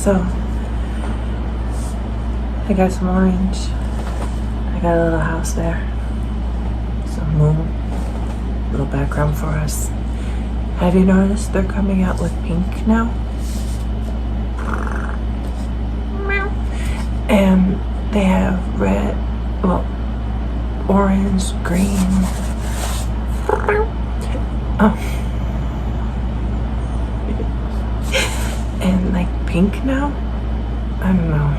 So I got some orange. I got a little house there. Some moon. Little background for us. Have you noticed they're coming out with pink now? And they have red, well, orange, green. Oh. And like pink now? I don't know.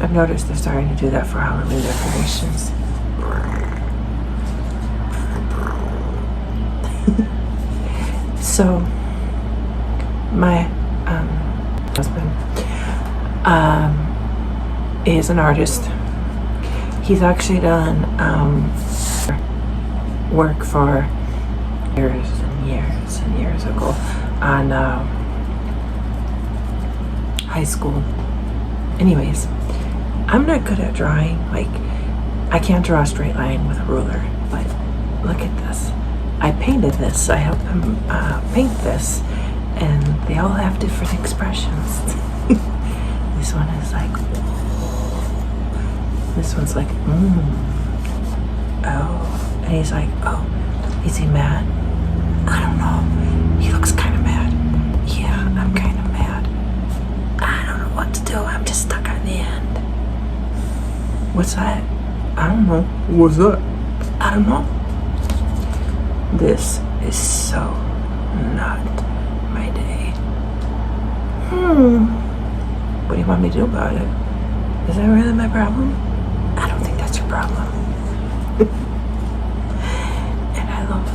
I've noticed they're starting to do that for Halloween decorations. So, my husband is an artist. He's actually done work for years and years and years ago on high school. Anyways, I'm not good at drawing. Like, I can't draw a straight line with a ruler, but look at this. I painted this. I helped him paint this, and they all have different expressions. This one is like, this one's like, oh, and he's like, oh, is he mad? I don't know. He looks kind of mad. Yeah, I'm kind of mad. I don't know what to do. I'm just stuck on the end. What's that? I don't know. What's that? I don't know. This is so not my day. What do you want me to do about it? Is that really my problem? I don't think that's your problem. And I love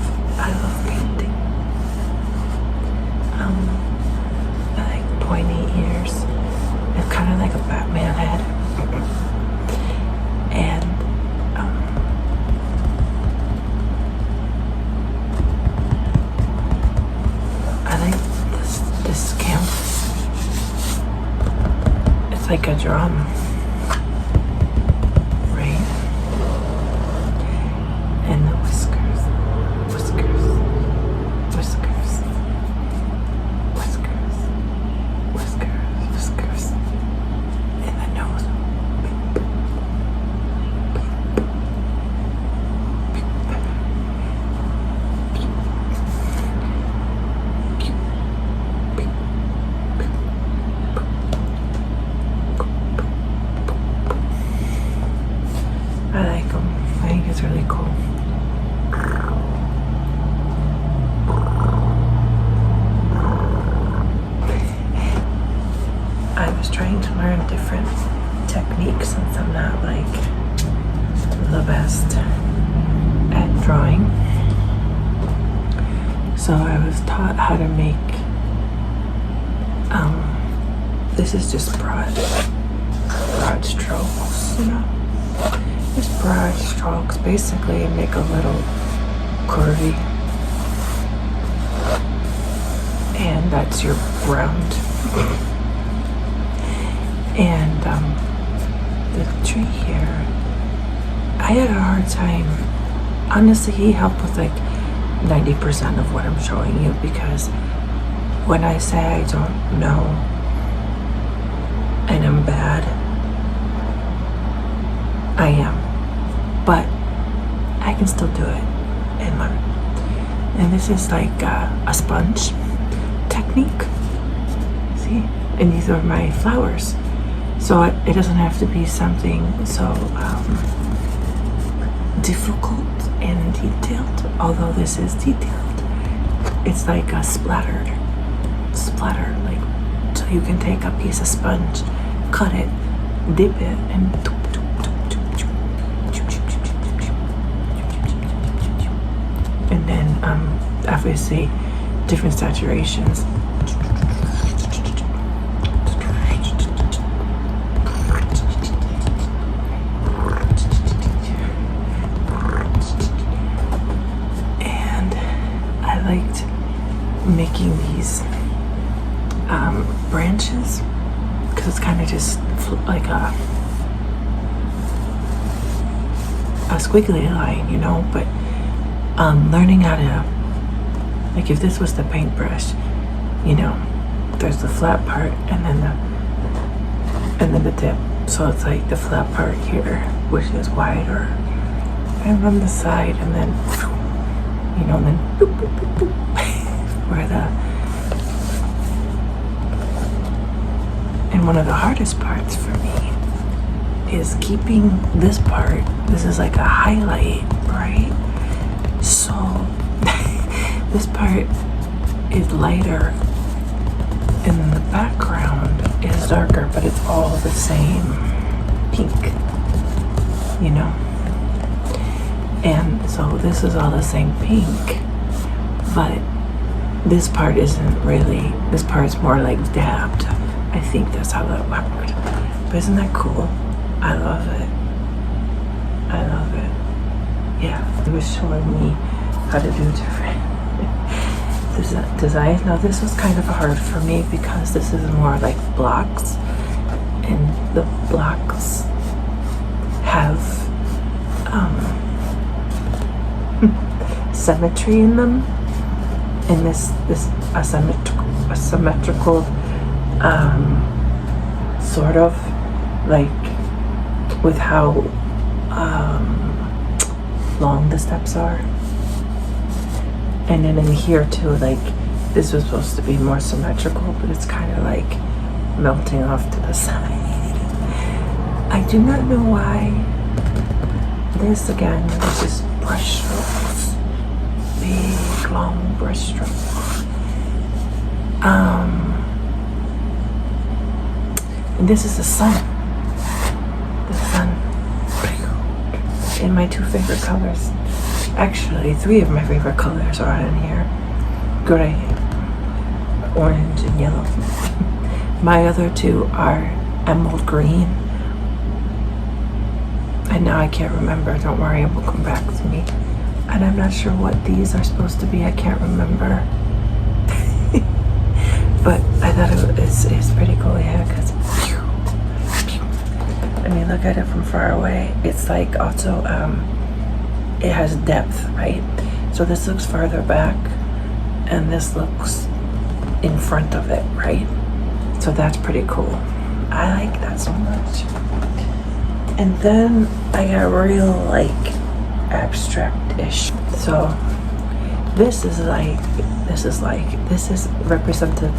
painting. I like pointy ears. It's kind of like a Batman head. And I like this canvas. It's like a drum, right? And the whiskers, whiskers, whiskers, whiskers, whiskers, whiskers, and the nose. I like them. I think it's really cool. I was trying to learn different techniques since I'm not like the best at drawing. So I was taught how to make this is just broad strokes, you know? Just broad strokes, basically make a little curvy, and that's your round. And the tree here, I had a hard time. Honestly, he helped with like 90% of what I'm showing you, because when I say I don't know and I'm bad, I am, but I can still do it and learn. And this is like a sponge technique. See? And these are my flowers. So it doesn't have to be something so difficult and detailed, although this is detailed. It's like a splatter, like, so you can take a piece of sponge, cut it, dip it, and then obviously different saturations. And I liked making these branches because it's kind of just like a squiggly line, you know, but learning how to, like, if this was the paintbrush, you know, there's the flat part and then the dip. So it's like the flat part here, which is wider, and on the side, and then then boop, boop, boop, boop, where and one of the hardest parts for me is keeping this part. This is like a highlight, right? So this part is lighter and the background is darker, but it's all the same pink, and so this is all the same pink, but this part isn't really, this part's more like dabbed. I think that's how that worked. But isn't that cool? I love it. I love it. Yeah, it was showing me how to do different designs. Now this was kind of hard for me because this is more like blocks, and the blocks have symmetry in them, and this asymmetrical sort of like with how long the steps are. And then in here too, like this was supposed to be more symmetrical, but it's kind of like melting off to the side. I do not know why. This again, this is brush strokes, big long brush strokes. And this is the sun. The sun. In my two favorite colors. Actually, three of my favorite colors are in here. Gray, orange, and yellow. My other two are emerald green. And now I can't remember. Don't worry, it will come back to me. And I'm not sure what these are supposed to be. I can't remember. But I thought it's pretty cool, yeah, because I mean, look at it from far away. It's like also, it has depth, right? So this looks farther back, and this looks in front of it, right? So that's pretty cool. I like that so much. And then I got real like abstract-ish. So this is representative.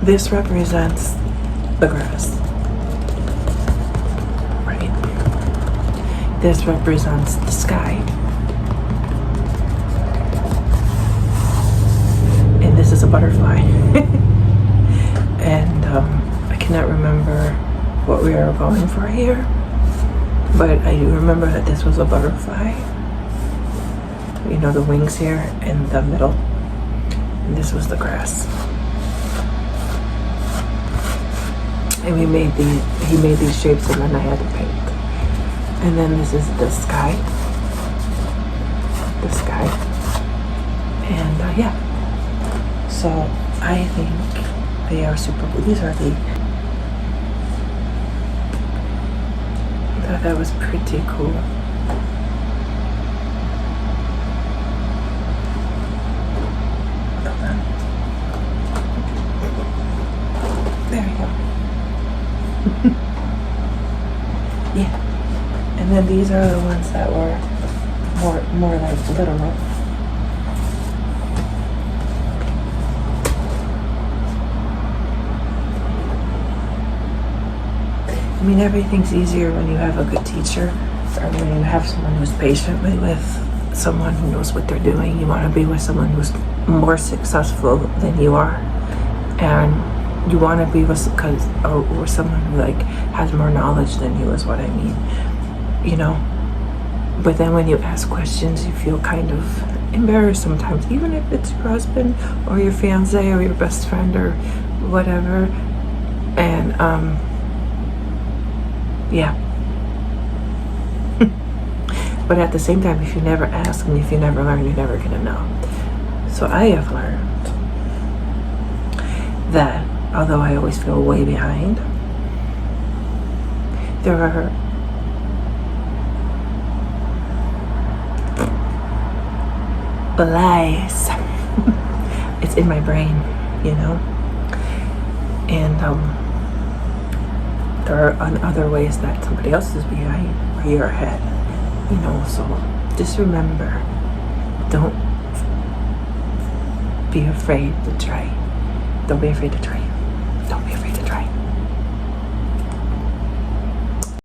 This represents the grass, right? This represents the sky, and this is a butterfly. And I cannot remember what we are going for here, but I do remember that this was a butterfly. The wings here in the middle, and this was the grass. And he made these shapes, and then I had to paint. And then this is the sky. And yeah. So I think they are super cool. These are the, I thought that was pretty cool. There we go. Yeah. And then these are the ones that were more like literal. I mean, everything's easier when you have a good teacher, or when you have someone who's patient with someone who knows what they're doing. You want to be with someone who's more successful than you are, and you want to be with someone who like has more knowledge than you, is what I mean, But then when you ask questions, you feel kind of embarrassed sometimes, even if it's your husband or your fiance or your best friend or whatever. And yeah. But at the same time, if you never ask and if you never learn, you're never gonna know. So I have learned that although I always feel way behind, there are lies in my brain, you know. And there are other ways that somebody else is behind or you're ahead, you know. So just remember, don't be afraid to try. Don't be afraid to try.